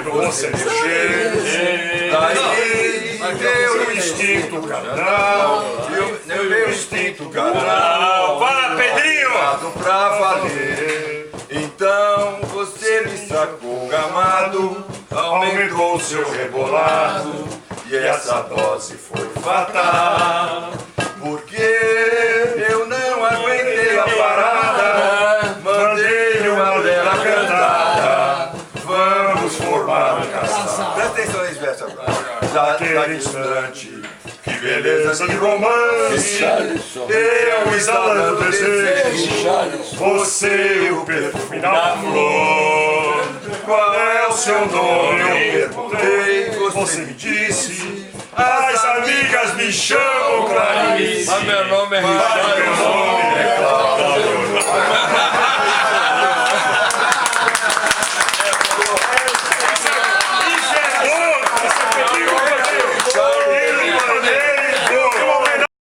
Você mexer, daí meu instinto carnal, meu instinto carnal, fala, Pedrinho! Pra valer. Então você me sacou gamado, aumentou seu rebolado, e essa dose foi fatal, porque eu não aguentei a parada, mandei uma bela cantada, vamos formar um casal. Presta atenção nesse verso agora. Daquele instante, que beleza de romance, eu exalando desejo, você o perfume da flor. Qual é o seu nome? Eu perguntei, você me disse, as amigas me chamam Clarice. Mas meu nome é Richard.